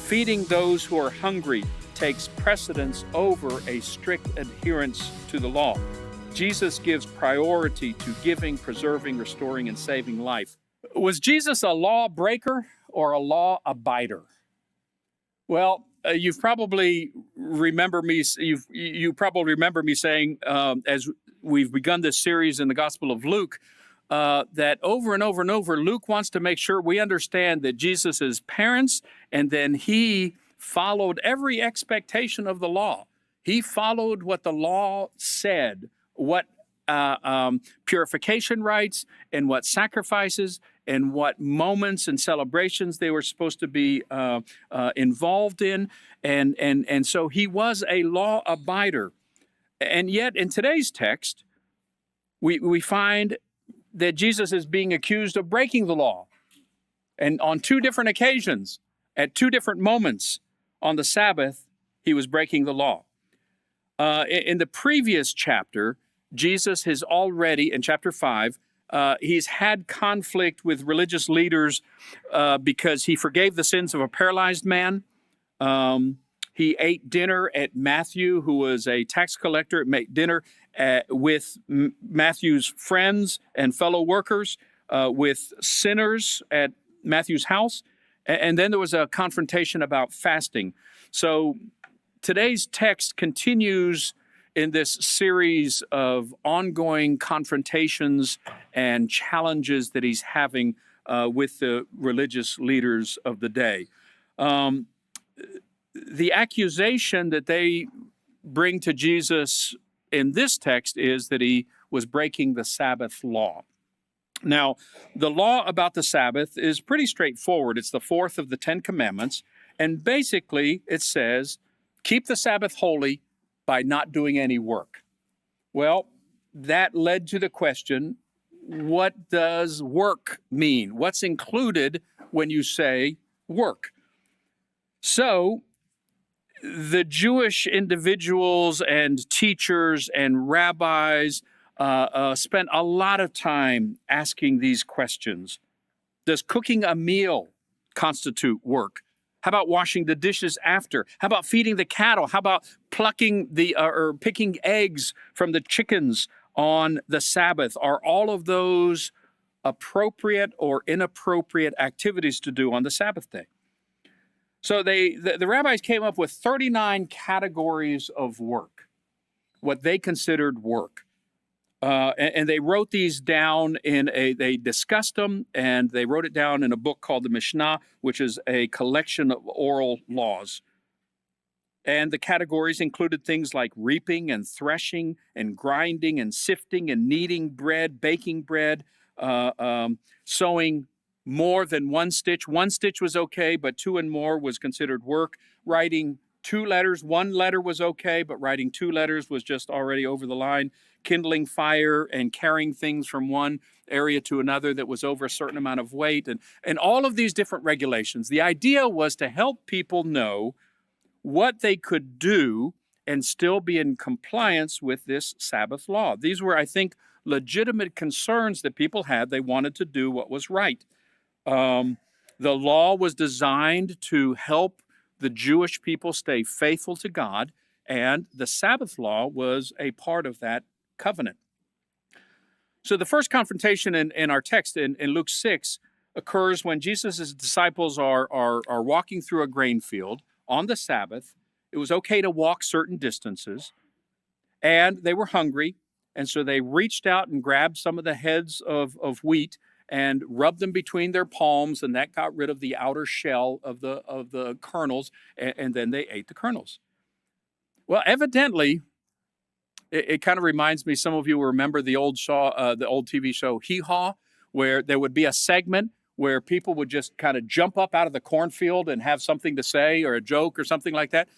Feeding those who are hungry takes precedence over a strict adherence to the law. Jesus gives priority to giving, preserving, restoring, and saving life. Was Jesus a lawbreaker or a law abider? Well, you probably remember me saying, as we've begun this series in the Gospel of Luke, that over and over and over, Luke wants to make sure we understand that Jesus is parents, and then he followed every expectation of the law. He followed what the law said, what purification rites and what sacrifices and what moments and celebrations they were supposed to be involved in. And so he was a law abider. And yet in today's text, we find that Jesus is being accused of breaking the law. And on two different occasions, at two different moments on the Sabbath, he was breaking the law. In the previous chapter, Jesus has already, in chapter 5, he's had conflict with religious leaders because he forgave the sins of a paralyzed man. He ate dinner at Matthew, who was a tax collector, ate dinner with Matthew's friends and fellow workers, with sinners at Matthew's house. And then there was a confrontation about fasting. So today's text continues in this series of ongoing confrontations and challenges that he's having with the religious leaders of the day. The accusation that they bring to Jesus in this text is that he was breaking the Sabbath law. Now, the law about the Sabbath is pretty straightforward. It's the fourth of the 10 Commandments, and basically it says, keep the Sabbath holy by not doing any work. Well, that led to the question, what does work mean? What's included when you say work? So, the Jewish individuals and teachers and rabbis spent a lot of time asking these questions. Does cooking a meal constitute work? How about washing the dishes after? How about feeding the cattle? How about plucking or picking eggs from the chickens on the Sabbath? Are all of those appropriate or inappropriate activities to do on the Sabbath day? So the rabbis came up with 39 categories of work, what they considered work. And they wrote these down they discussed them, and they wrote it down in a book called the Mishnah, which is a collection of oral laws. And the categories included things like reaping and threshing and grinding and sifting and kneading bread, baking bread, sewing more than one stitch. One stitch was okay, but two and more was considered work. Writing 2 letters, 1 letter was okay, but writing 2 letters was just already over the line. Kindling fire and carrying things from one area to another that was over a certain amount of weight, and all of these different regulations. The idea was to help people know what they could do and still be in compliance with this Sabbath law. These were, I think, legitimate concerns that people had. They wanted to do what was right. The law was designed to help the Jewish people stay faithful to God, and the Sabbath law was a part of that covenant. So the first confrontation in our text in Luke 6 occurs when Jesus' disciples are walking through a grain field on the Sabbath. It was okay to walk certain distances, and they were hungry, and so they reached out and grabbed some of the heads of wheat and rubbed them between their palms, and that got rid of the outer shell of the kernels, and then they ate the kernels. Well, evidently, it kind of reminds me, some of you will remember the old TV show Hee Haw, where there would be a segment where people would just kind of jump up out of the cornfield and have something to say or a joke or something like that.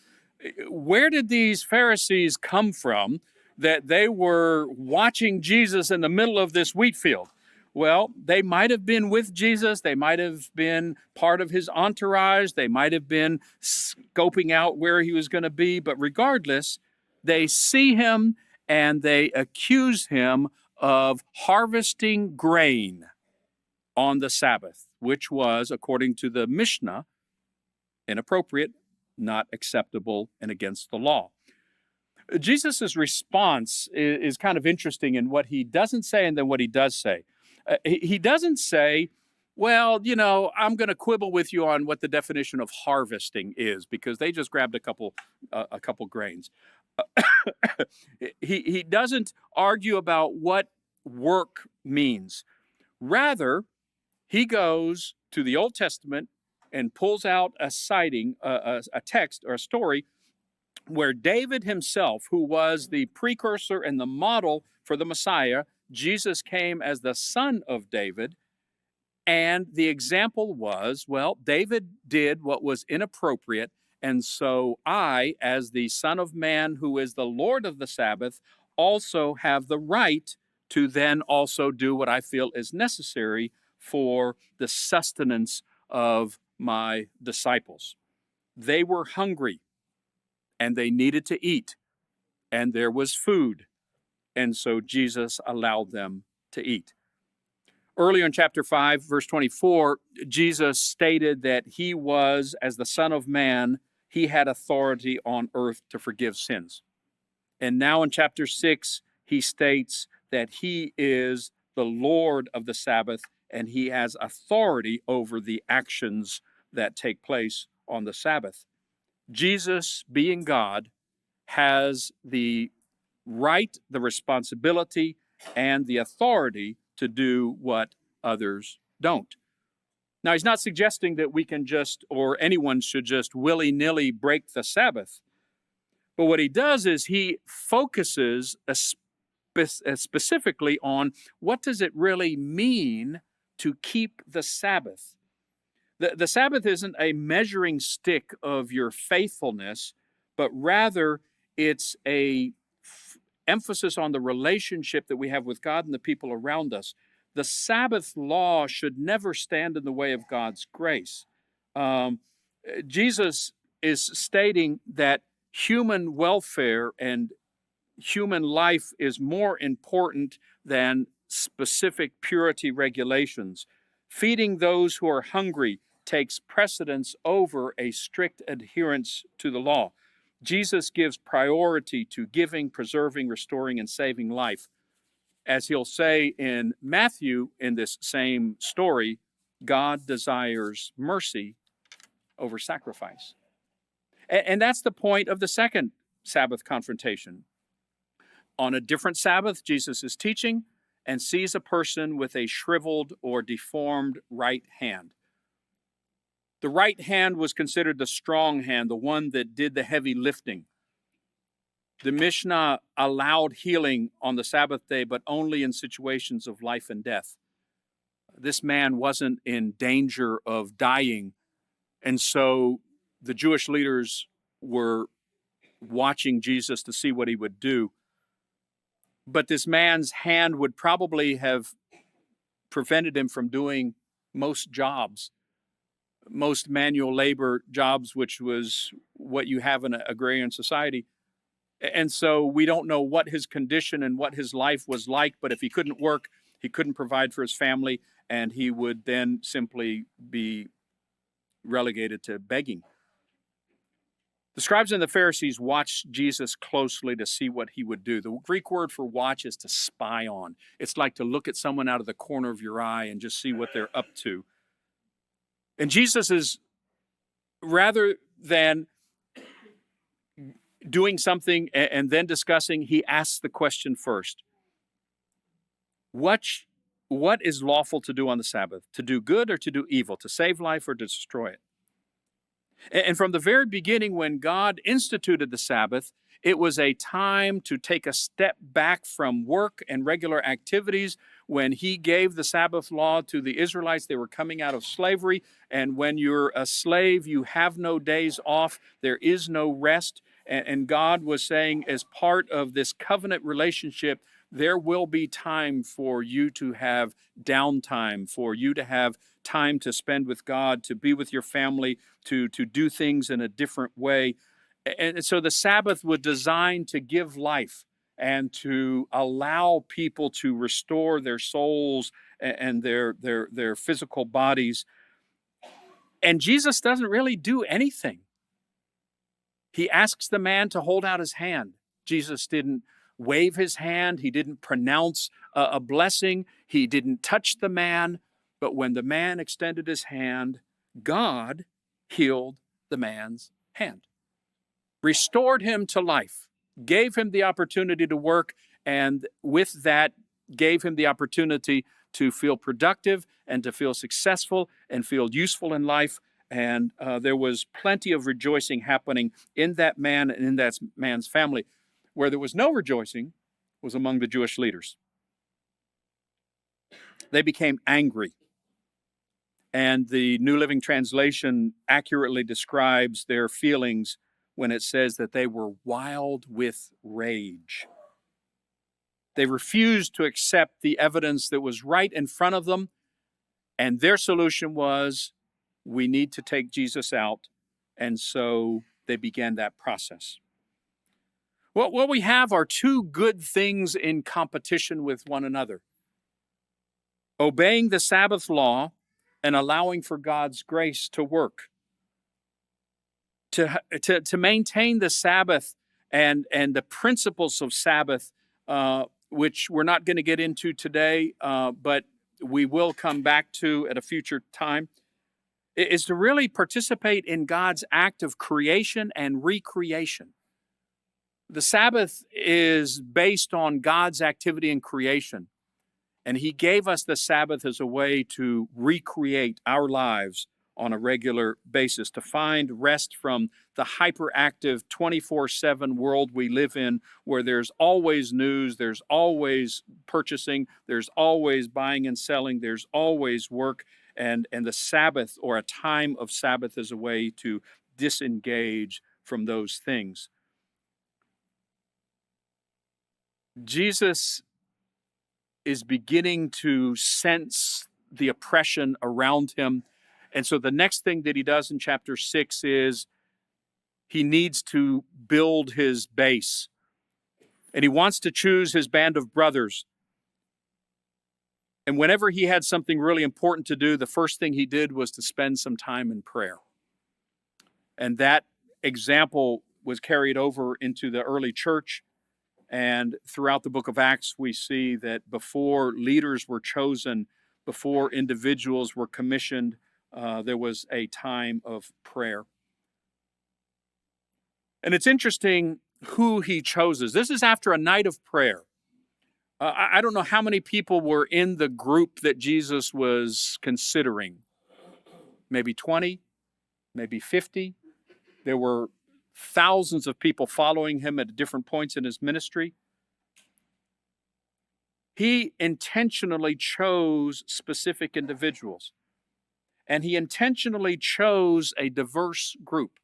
Where did these Pharisees come from that they were watching Jesus in the middle of this wheat field? Well, they might have been with Jesus. They might have been part of his entourage. They might have been scoping out where he was going to be. But regardless, they see him and they accuse him of harvesting grain on the Sabbath, which was, according to the Mishnah, inappropriate, not acceptable, and against the law. Jesus' response is kind of interesting in what he doesn't say and then what he does say. He doesn't say, well, I'm going to quibble with you on what the definition of harvesting is because they just grabbed a couple grains. He doesn't argue about what work means. Rather, he goes to the Old Testament and pulls out a citing, a text or a story where David himself, who was the precursor and the model for the Messiah, Jesus came as the son of David. And the example was, well, David did what was inappropriate. And so I, as the Son of Man, who is the Lord of the Sabbath, also have the right to then also do what I feel is necessary for the sustenance of my disciples. They were hungry and they needed to eat, and there was food. And so Jesus allowed them to eat. Earlier in chapter 5, verse 24, Jesus stated that he was, as the Son of Man, he had authority on earth to forgive sins. And now in chapter 6, he states that he is the Lord of the Sabbath and he has authority over the actions that take place on the Sabbath. Jesus, being God, has the right, the responsibility, and the authority to do what others don't. Now, he's not suggesting that we can just, or anyone should just willy-nilly break the Sabbath. But what he does is he focuses specifically on what does it really mean to keep the Sabbath. The Sabbath isn't a measuring stick of your faithfulness, but rather it's a emphasis on the relationship that we have with God and the people around us. The Sabbath law should never stand in the way of God's grace. Jesus is stating that human welfare and human life is more important than specific purity regulations. Feeding those who are hungry takes precedence over a strict adherence to the law. Jesus gives priority to giving, preserving, restoring, and saving life. As he'll say in Matthew in this same story, God desires mercy over sacrifice. And that's the point of the second Sabbath confrontation. On a different Sabbath, Jesus is teaching and sees a person with a shriveled or deformed right hand. The right hand was considered the strong hand, the one that did the heavy lifting. The Mishnah allowed healing on the Sabbath day, but only in situations of life and death. This man wasn't in danger of dying, and so the Jewish leaders were watching Jesus to see what he would do. But this man's hand would probably have prevented him from doing most jobs, most manual labor jobs, which was what you have in an agrarian society. And so we don't know what his condition and what his life was like, but if he couldn't work, he couldn't provide for his family, and he would then simply be relegated to begging. The scribes and the Pharisees watched Jesus closely to see what he would do. The Greek word for watch is to spy on. It's like to look at someone out of the corner of your eye and just see what they're up to. And Jesus is, rather than doing something and then discussing, he asks the question first. What is lawful to do on the Sabbath? To do good or to do evil? To save life or to destroy it? And from the very beginning, when God instituted the Sabbath, it was a time to take a step back from work and regular activities. When he gave the Sabbath law to the Israelites, they were coming out of slavery. And when you're a slave, you have no days off. There is no rest. And God was saying, as part of this covenant relationship, there will be time for you to have downtime, for you to have time to spend with God, to be with your family, to do things in a different way. And so the Sabbath was designed to give life and to allow people to restore their souls and their physical bodies. And Jesus doesn't really do anything. He asks the man to hold out his hand. Jesus didn't wave his hand. He didn't pronounce a blessing. He didn't touch the man. But when the man extended his hand, God healed the man's hand, restored him to life, gave him the opportunity to work, and with that, gave him the opportunity to feel productive and to feel successful and feel useful in life. And there was plenty of rejoicing happening in that man and in that man's family. Where there was no rejoicing was among the Jewish leaders. They became angry. And the New Living Translation accurately describes their feelings when it says that they were wild with rage. They refused to accept the evidence that was right in front of them, and their solution was, we need to take Jesus out. And so they began that process. Well, what we have are two good things in competition with one another: obeying the Sabbath law and allowing for God's grace to work. To maintain the Sabbath and the principles of Sabbath, which we're not going to get into today, but we will come back to at a future time, is to really participate in God's act of creation and recreation. The Sabbath is based on God's activity in creation, and He gave us the Sabbath as a way to recreate our lives on a regular basis, to find rest from the hyperactive 24/7 world we live in, where there's always news, there's always purchasing, there's always buying and selling, there's always work, and the Sabbath, or a time of Sabbath, is a way to disengage from those things. Jesus is beginning to sense the oppression around him. And so the next thing that he does in chapter 6 is he needs to build his base. And he wants to choose his band of brothers. And whenever he had something really important to do, the first thing he did was to spend some time in prayer. And that example was carried over into the early church. And throughout the book of Acts, we see that before leaders were chosen, before individuals were commissioned, there was a time of prayer. And it's interesting who he chooses. This is after a night of prayer. I don't know how many people were in the group that Jesus was considering. Maybe 20, maybe 50. There were thousands of people following him at different points in his ministry. He intentionally chose specific individuals. And he intentionally chose a diverse group.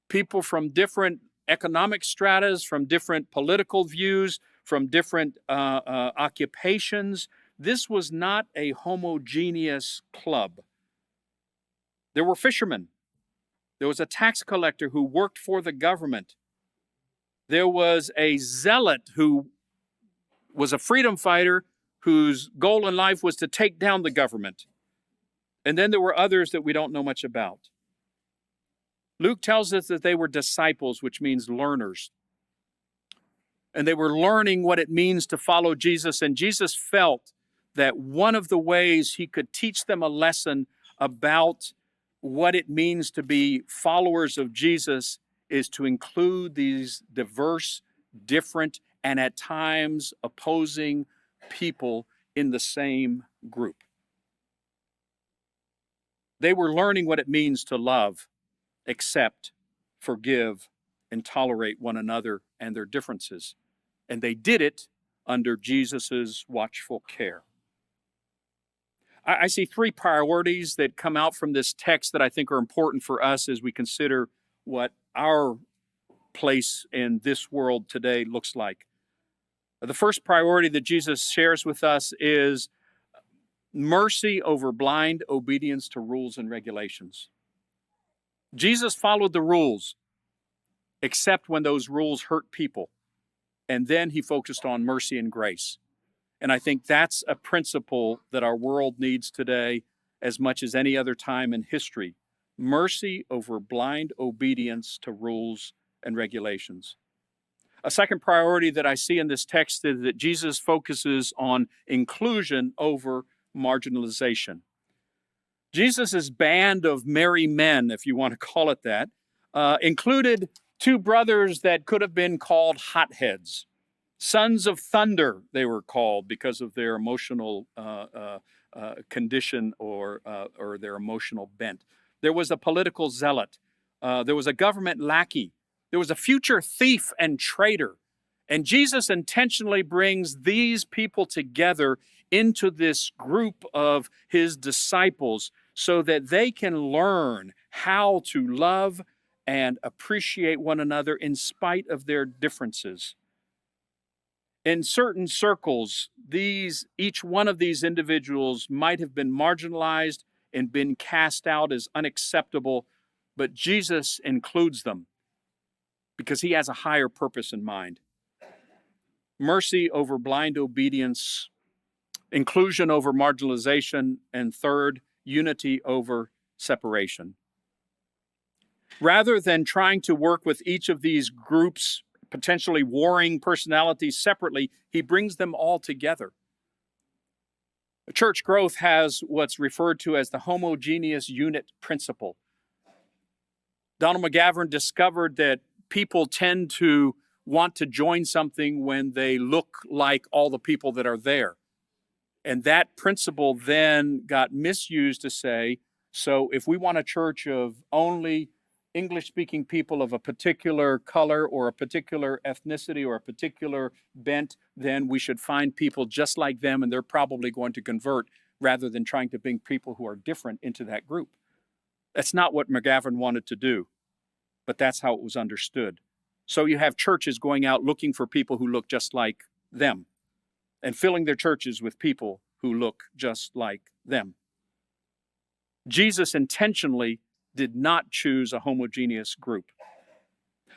People from different economic stratas, from different political views, from different occupations. This was not a homogeneous club. There were fishermen. There was a tax collector who worked for the government. There was a zealot who was a freedom fighter whose goal in life was to take down the government. And then there were others that we don't know much about. Luke tells us that they were disciples, which means learners. And they were learning what it means to follow Jesus. And Jesus felt that one of the ways he could teach them a lesson about what it means to be followers of Jesus is to include these diverse, different, and at times opposing people in the same group. They were learning what it means to love, accept, forgive, and tolerate one another and their differences. And they did it under Jesus' watchful care. I see three priorities that come out from this text that I think are important for us as we consider what our place in this world today looks like. The first priority that Jesus shares with us is mercy over blind obedience to rules and regulations. Jesus followed the rules, except when those rules hurt people. And then he focused on mercy and grace. And I think that's a principle that our world needs today as much as any other time in history. Mercy over blind obedience to rules and regulations. A second priority that I see in this text is that Jesus focuses on inclusion over marginalization. Jesus' band of merry men, if you want to call it that, included two brothers that could have been called hotheads. Sons of thunder, they were called because of their emotional condition or their emotional bent. There was a political zealot. There was a government lackey. There was a future thief and traitor. And Jesus intentionally brings these people together into this group of his disciples so that they can learn how to love and appreciate one another in spite of their differences. In certain circles, each one of these individuals might have been marginalized and been cast out as unacceptable, but Jesus includes them because he has a higher purpose in mind. Mercy over blind obedience, inclusion over marginalization, and third, unity over separation. Rather than trying to work with each of these groups, potentially warring personalities separately, he brings them all together. Church growth has what's referred to as the homogeneous unit principle. Donald McGavran discovered that people tend to want to join something when they look like all the people that are there. And that principle then got misused to say, so if we want a church of only English-speaking people of a particular color or a particular ethnicity or a particular bent, then we should find people just like them and they're probably going to convert rather than trying to bring people who are different into that group. That's not what McGavran wanted to do, but that's how it was understood. So you have churches going out looking for people who look just like them and filling their churches with people who look just like them. Jesus intentionally did not choose a homogeneous group.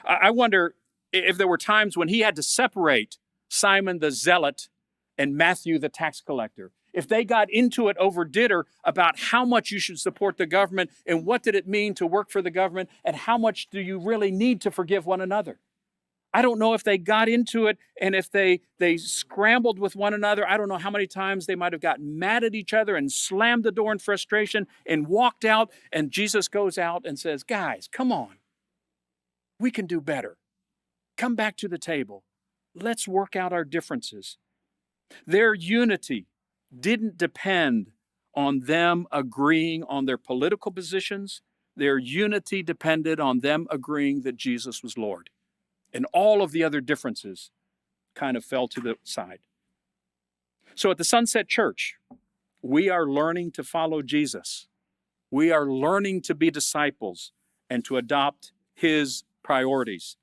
I wonder if there were times when he had to separate Simon the zealot and Matthew the tax collector. If they got into it over dinner about how much you should support the government and what did it mean to work for the government and how much do you really need to forgive one another. I don't know if they got into it and if they scrambled with one another. I don't know how many times they might have gotten mad at each other and slammed the door in frustration and walked out. And Jesus goes out and says, guys, come on. We can do better. Come back to the table. Let's work out our differences. Their unity didn't depend on them agreeing on their political positions. Their unity depended on them agreeing that Jesus was Lord. And all of the other differences kind of fell to the side. So at the Sunset Church, we are learning to follow Jesus. We are learning to be disciples and to adopt his priorities.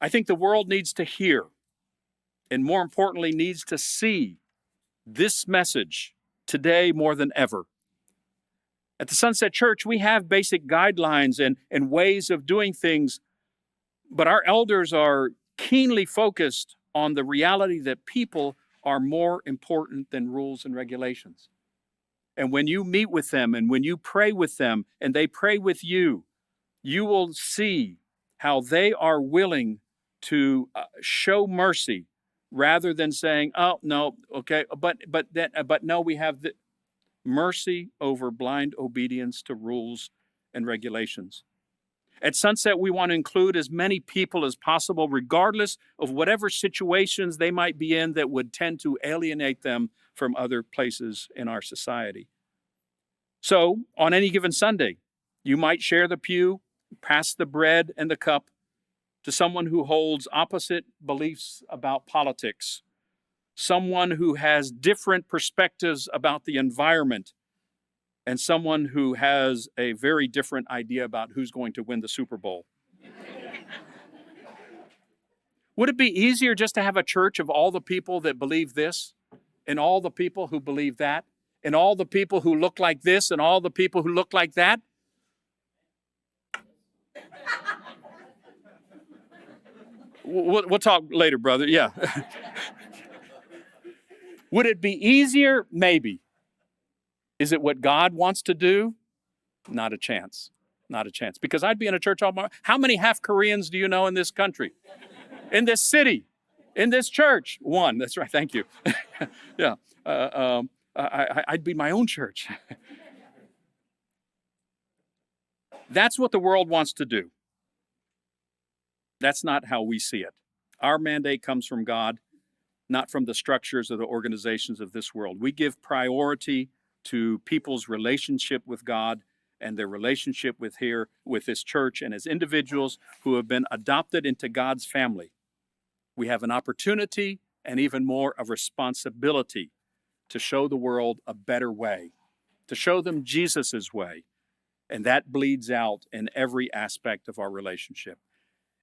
I think the world needs to hear, and more importantly, needs to see this message today more than ever. At the Sunset Church, we have basic guidelines and ways of doing things, but our elders are keenly focused on the reality that people are more important than rules and regulations. And when you meet with them and when you pray with them and they pray with you, you will see how they are willing to show mercy rather than saying, oh, no, okay, but no, we have the mercy over blind obedience to rules and regulations. At Sunset, we want to include as many people as possible, regardless of whatever situations they might be in that would tend to alienate them from other places in our society. So, on any given Sunday, you might share the pew, pass the bread and the cup to someone who holds opposite beliefs about politics, someone who has different perspectives about the environment, and someone who has a very different idea about who's going to win the Super Bowl. Would it be easier just to have a church of all the people that believe this, and all the people who believe that, and all the people who look like this, and all the people who look like that? We'll talk later, brother. Yeah. Would it be easier? Maybe. Is it what God wants to do? Not a chance. Not a chance. Because I'd be in a church all my. How many half Koreans do you know in this country? In this city? In this church? One. That's right. Thank you. Yeah. I'd be my own church. That's what the world wants to do. That's not how we see it. Our mandate comes from God, not from the structures or the organizations of this world. We give priority to people's relationship with God and their relationship with this church, and as individuals who have been adopted into God's family. We have an opportunity and even more of responsibility to show the world a better way, to show them Jesus's way. And that bleeds out in every aspect of our relationship.